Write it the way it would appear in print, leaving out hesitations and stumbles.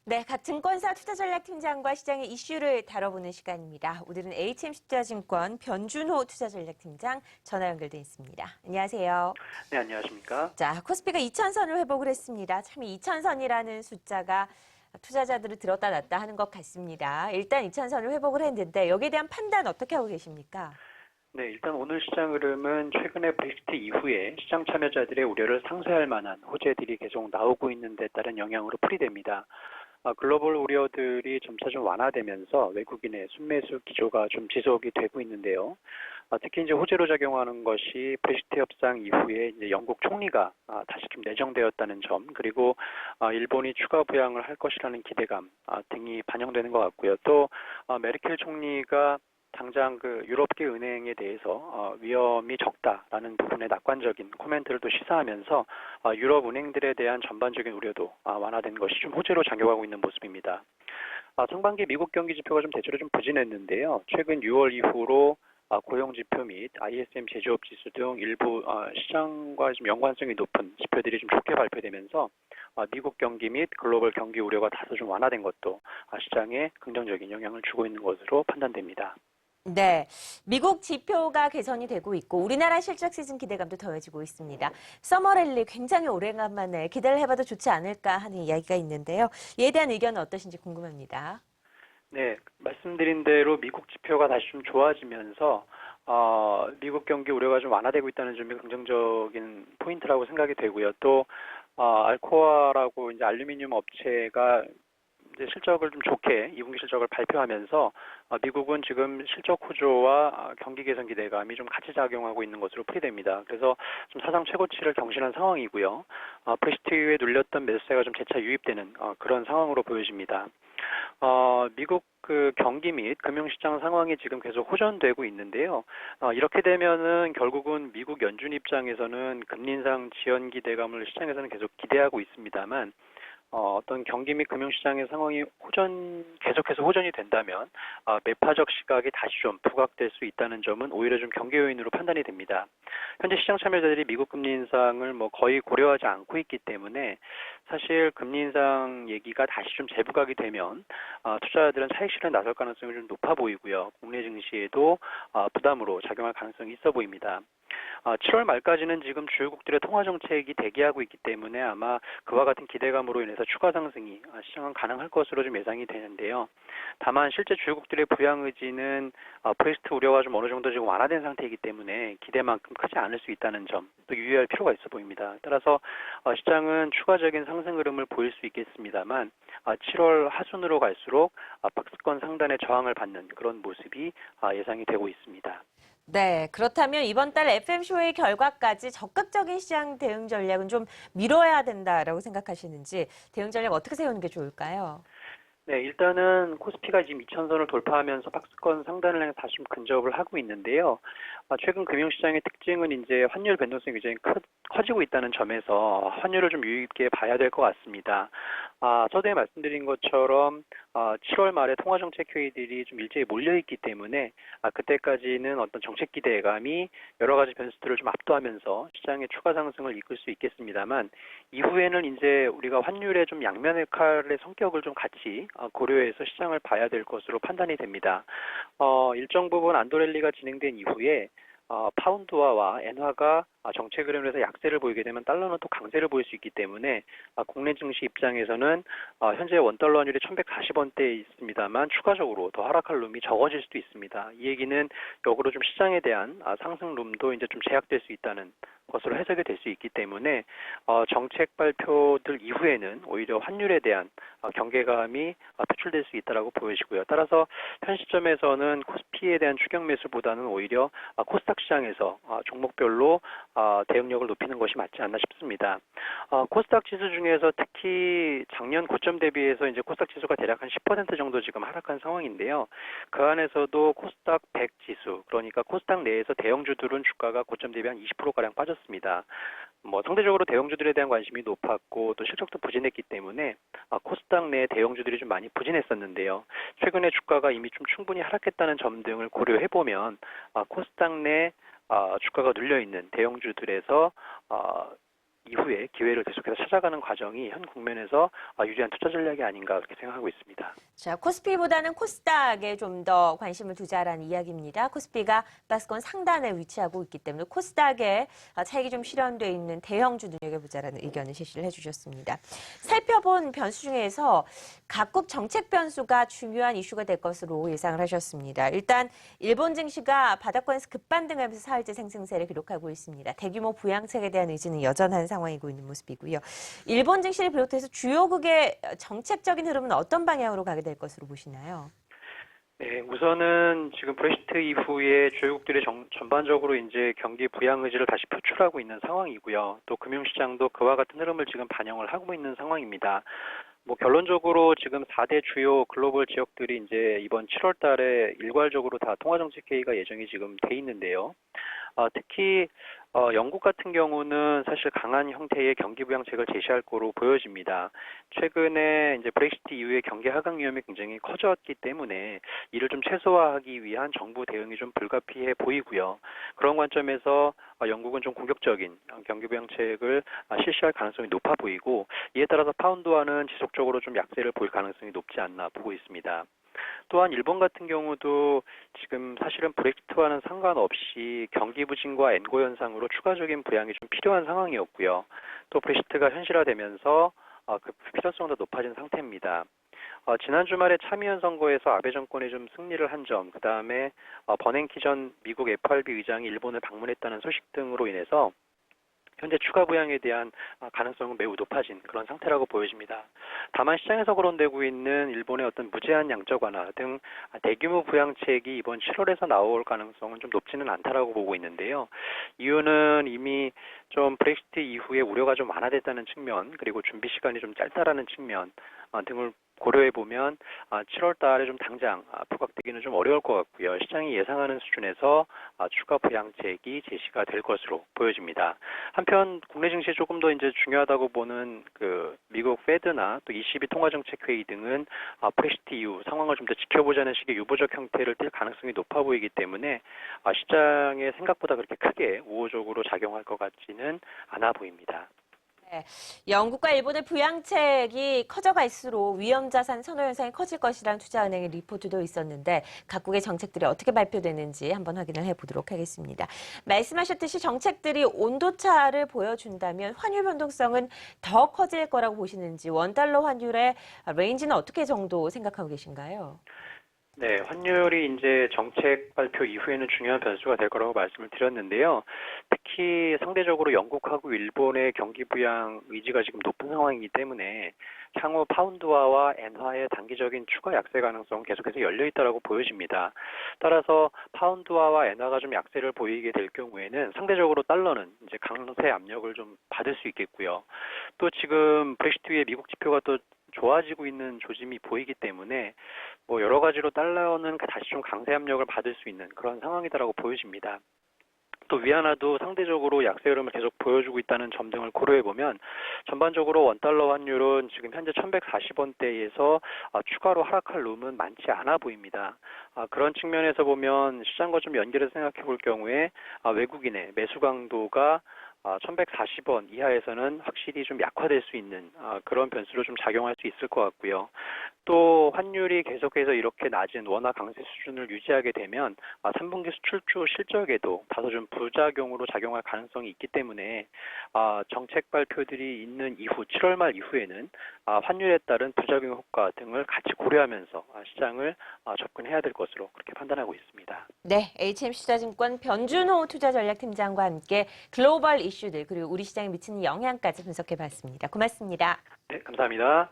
네, 각 증권사 투자전략팀장과 시장의 이슈를 다뤄보는 시간입니다. 오늘은 HMC투자증권 변준호 투자전략팀장 전화 연결돼 있습니다. 안녕하세요. 네, 안녕하십니까? 자, 코스피가 2,000선을 회복을 했습니다. 참 2,000선이라는 숫자가 투자자들을 들었다 놨다 하는 것 같습니다. 일단 2,000선을 회복을 했는데 여기에 대한 판단 어떻게 하고 계십니까? 네, 일단 오늘 시장 흐름은 최근에 브렉시트 이후에 시장 참여자들의 우려를 상쇄할 만한 호재들이 계속 나오고 있는 데 따른 영향으로 풀이됩니다. 글로벌 우려들이 점차 좀 완화되면서 외국인의 순매수 기조가 좀 지속이 되고 있는데요. 특히 이제 호재로 작용하는 것이 브렉시트 협상 이후에 이제 영국 총리가 다시금 내정되었다는 점, 그리고 일본이 추가 부양을 할 것이라는 기대감 등이 반영되는 것 같고요. 또 메르켈 총리가 당장 그 유럽계 은행에 대해서 위험이 적다라는 부분의 낙관적인 코멘트를 또 시사하면서 유럽 은행들에 대한 전반적인 우려도 완화된 것이 좀 호재로 작용하고 있는 모습입니다. 상반기 미국 경기 지표가 좀 대체로 좀 부진했는데요. 최근 6월 이후로 고용 지표 및 ISM 제조업 지수 등 일부 시장과 좀 연관성이 높은 지표들이 좀 좋게 발표되면서 미국 경기 및 글로벌 경기 우려가 다소 좀 완화된 것도 시장에 긍정적인 영향을 주고 있는 것으로 판단됩니다. 네, 미국 지표가 개선이 되고 있고 우리나라 실적 시즌 기대감도 더해지고 있습니다. 서머랠리 굉장히 오래간만에 기대를 해봐도 좋지 않을까 하는 이야기가 있는데요. 이에 대한 의견은 어떠신지 궁금합니다. 네, 말씀드린 대로 미국 지표가 다시 좀 좋아지면서 미국 경기 우려가 좀 완화되고 있다는 점이 긍정적인 포인트라고 생각이 되고요. 또 알코아라고 이제 알루미늄 업체가 이제 실적을 좀 좋게 2분기 실적을 발표하면서 미국은 지금 실적 호조와 경기 개선 기대감이 좀 같이 작용하고 있는 것으로 풀이됩니다. 그래서 좀 사상 최고치를 경신한 상황이고요. 브렉시트 이후에 눌렸던 매수세가 좀 재차 유입되는 그런 상황으로 보여집니다. 미국 그 경기 및 금융시장 상황이 지금 계속 호전되고 있는데요. 이렇게 되면은 결국은 미국 연준 입장에서는 금리 인상 지연 기대감을 시장에서는 계속 기대하고 있습니다만 어떤 경기 및 금융시장의 상황이 계속해서 호전이 된다면 매파적 시각이 다시 좀 부각될 수 있다는 점은 오히려 좀 경계 요인으로 판단이 됩니다. 현재 시장 참여자들이 미국 금리 인상을 뭐 거의 고려하지 않고 있기 때문에 사실 금리 인상 얘기가 다시 좀 재부각이 되면 투자자들은 차익 실현에 나설 가능성이 좀 높아 보이고요. 국내 증시에도 부담으로 작용할 가능성이 있어 보입니다. 7월 말까지는 지금 주요국들의 통화 정책이 대기하고 있기 때문에 아마 그와 같은 기대감으로 인해서 추가 상승이 시장은 가능할 것으로 좀 예상이 되는데요. 다만 실제 주요국들의 부양 의지는 브렉시트 우려가 좀 어느 정도 지금 완화된 상태이기 때문에 기대만큼 크지 않을 수 있다는 점 또 유의할 필요가 있어 보입니다. 따라서 시장은 추가적인 상승 흐름을 보일 수 있겠습니다만 7월 하순으로 갈수록 박스권 상단의 저항을 받는 그런 모습이 예상이 되고 있습니다. 네, 그렇다면 이번 달 FM쇼의 결과까지 적극적인 시장 대응 전략은 좀 미뤄야 된다라고 생각하시는지 대응 전략 어떻게 세우는 게 좋을까요? 네, 일단은 코스피가 지금 2,000선을 돌파하면서 박스권 상단을 향해 다시 좀 근접을 하고 있는데요. 최근 금융시장의 특징은 이제 환율 변동성이 굉장히 커지고 있다는 점에서 환율을 좀 유의 깊게 봐야 될 것 같습니다. 저번에 말씀드린 것처럼 7월 말에 통화정책 회의들이 좀 일제히 몰려있기 때문에 그때까지는 어떤 정책 기대감이 여러 가지 변수들을 좀 압도하면서 시장의 추가 상승을 이끌 수 있겠습니다만 이후에는 이제 우리가 환율의 좀 양면의 칼의 성격을 좀 같이 고려해서 시장을 봐야 될 것으로 판단이 됩니다. 일정 부분 안도랠리가 진행된 이후에 파운드화와 엔화가 정책 흐름에서 약세를 보이게 되면 달러는 또 강세를 보일 수 있기 때문에 국내 증시 입장에서는 현재 원달러 환율이 1140원대에 있습니다만 추가적으로 더 하락할 룸이 적어질 수도 있습니다. 이 얘기는 역으로 좀 시장에 대한 상승 룸도 이제 좀 제약될 수 있다는 것으로 해석이 될 수 있기 때문에 정책 발표들 이후에는 오히려 환율에 대한 경계감이 표출될 수 있다라고 보여지고요. 따라서 현 시점에서는 코스피에 대한 추격 매수보다는 오히려 코스닥 시장에서 종목별로 대응력을 높이는 것이 맞지 않나 싶습니다. 코스닥 지수 중에서 특히 작년 고점 대비해서 이제 코스닥 지수가 대략 한 10% 정도 지금 하락한 상황인데요. 그 안에서도 코스닥 100 지수, 그러니까 코스닥 내에서 대형주들은 주가가 고점 대비 한 20%가량 빠졌습니다. 상대적으로 대형주들에 대한 관심이 높았고 또 실적도 부진했기 때문에 코스닥 내 대형주들이 좀 많이 부진했었는데요. 최근에 주가가 이미 좀 충분히 하락했다는 점 등을 고려해 보면 코스닥 내 주가가 눌려 있는 대형주들에서 이후에 기회를 계속해서 찾아가는 과정이 현 국면에서 유리한 투자 전략이 아닌가 그렇게 생각하고 있습니다. 자, 코스피보다는 코스닥에 좀 더 관심을 두자라는 이야기입니다. 코스피가 박스권 상단에 위치하고 있기 때문에 코스닥에 차익이 좀 실현돼 있는 대형주 눈여겨보자라는 의견을 제시를 해주셨습니다. 살펴본 변수 중에서 각국 정책 변수가 중요한 이슈가 될 것으로 예상을 하셨습니다. 일단 일본 증시가 바닥권에서 급반등하면서 사흘째 상승세를 기록하고 있습니다. 대규모 부양책에 대한 의지는 여전한 상황이고 있는 모습이고요. 일본 증시를 비롯해서 주요국의 정책적인 흐름은 어떤 방향으로 가게 될 것으로 보시나요? 네, 우선은 지금 브렉시트 이후에 주요국들이 전반적으로 이제 경기 부양 의지를 다시 표출하고 있는 상황이고요. 또 금융시장도 그와 같은 흐름을 지금 반영을 하고 있는 상황입니다. 뭐 결론적으로 지금 4대 주요 글로벌 지역들이 이제 이번 7월 달에 일괄적으로 다 통화정책회의가 예정이 지금 돼 있는데요. 특히 영국 같은 경우는 사실 강한 형태의 경기 부양책을 제시할 거로 보여집니다. 최근에 이제 브렉시트 이후에 경기 하강 위험이 굉장히 커졌기 때문에 이를 좀 최소화하기 위한 정부 대응이 좀 불가피해 보이고요. 그런 관점에서 영국은 좀 공격적인 경기 부양책을 실시할 가능성이 높아 보이고 이에 따라서 파운드화는 지속적으로 좀 약세를 보일 가능성이 높지 않나 보고 있습니다. 또한 일본 같은 경우도 지금 사실은 브렉시트와는 상관없이 경기 부진과 엔고 현상으로 추가적인 부양이 좀 필요한 상황이었고요. 또 브렉시트가 현실화되면서 그 필요성도 높아진 상태입니다. 지난 주말에 참의원 선거에서 아베 정권이 좀 승리를 한 점, 그 다음에 버냉키 전 미국 FRB 의장이 일본을 방문했다는 소식 등으로 인해서 현재 추가 부양에 대한 가능성은 매우 높아진 그런 상태라고 보여집니다. 다만 시장에서 거론되고 있는 일본의 어떤 무제한 양적 완화 등 대규모 부양책이 이번 7월에서 나올 가능성은 좀 높지는 않다라고 보고 있는데요. 이유는 이미 좀 브렉시트 이후에 우려가 좀 완화됐다는 측면, 그리고 준비 시간이 좀 짧다라는 측면 등을 고려해 보면 7월 달에 좀 당장 부각되기는 좀 어려울 것 같고요. 시장이 예상하는 수준에서 추가 부양책이 제시가 될 것으로 보여집니다. 한편 국내 증시에 조금 더 이제 중요하다고 보는 그 미국 페드나 또 ECB 통화정책회의 등은 브렉시트 이후 상황을 좀 더 지켜보자는 식의 유보적 형태를 띌 가능성이 높아 보이기 때문에 시장에 생각보다 그렇게 크게 우호적으로 작용할 것 같지는 않아 보입니다. 네, 영국과 일본의 부양책이 커져갈수록 위험자산 선호 현상이 커질 것이라는 투자은행의 리포트도 있었는데 각국의 정책들이 어떻게 발표되는지 한번 확인을 해보도록 하겠습니다. 말씀하셨듯이 정책들이 온도차를 보여준다면 환율 변동성은 더 커질 거라고 보시는지 원달러 환율의 레인지는 어떻게 정도 생각하고 계신가요? 네, 환율이 이제 정책 발표 이후에는 중요한 변수가 될 거라고 말씀을 드렸는데요. 특히 상대적으로 영국하고 일본의 경기 부양 의지가 지금 높은 상황이기 때문에 향후 파운드화와 엔화의 단기적인 추가 약세 가능성은 계속해서 열려 있다라고 보여집니다. 따라서 파운드화와 엔화가 좀 약세를 보이게 될 경우에는 상대적으로 달러는 이제 강세 압력을 좀 받을 수 있겠고요. 또 지금 브렉시트 후에 미국 지표가 또 좋아지고 있는 조짐이 보이기 때문에 뭐 여러 가지로 달러는 다시 좀 강세 압력을 받을 수 있는 그런 상황이다라고 보여집니다. 또 위안화도 상대적으로 약세 흐름을 계속 보여주고 있다는 점 등을 고려해 보면 전반적으로 원달러 환율은 지금 현재 1140원대에서 추가로 하락할 룸은 많지 않아 보입니다. 그런 측면에서 보면 시장과 좀 연결해서 생각해 볼 경우에 외국인의 매수 강도가 1140원 이하에서는 확실히 좀 약화될 수 있는 그런 변수로 좀 작용할 수 있을 것 같고요. 또 환율이 계속해서 이렇게 낮은 원화 강세 수준을 유지하게 되면 3분기 수출주 실적에도 다소 좀 부작용으로 작용할 가능성이 있기 때문에 정책 발표들이 있는 이후 7월 말 이후에는 환율에 따른 부작용 효과 등을 같이 고려하면서 시장을 접근해야 될 것으로 그렇게 판단하고 있습니다. 네, HMC투자증권 변준호 투자전략팀장과 함께 글로벌 이슈들 그리고 우리 시장에 미치는 영향까지 분석해봤습니다. 고맙습니다. 네, 감사합니다.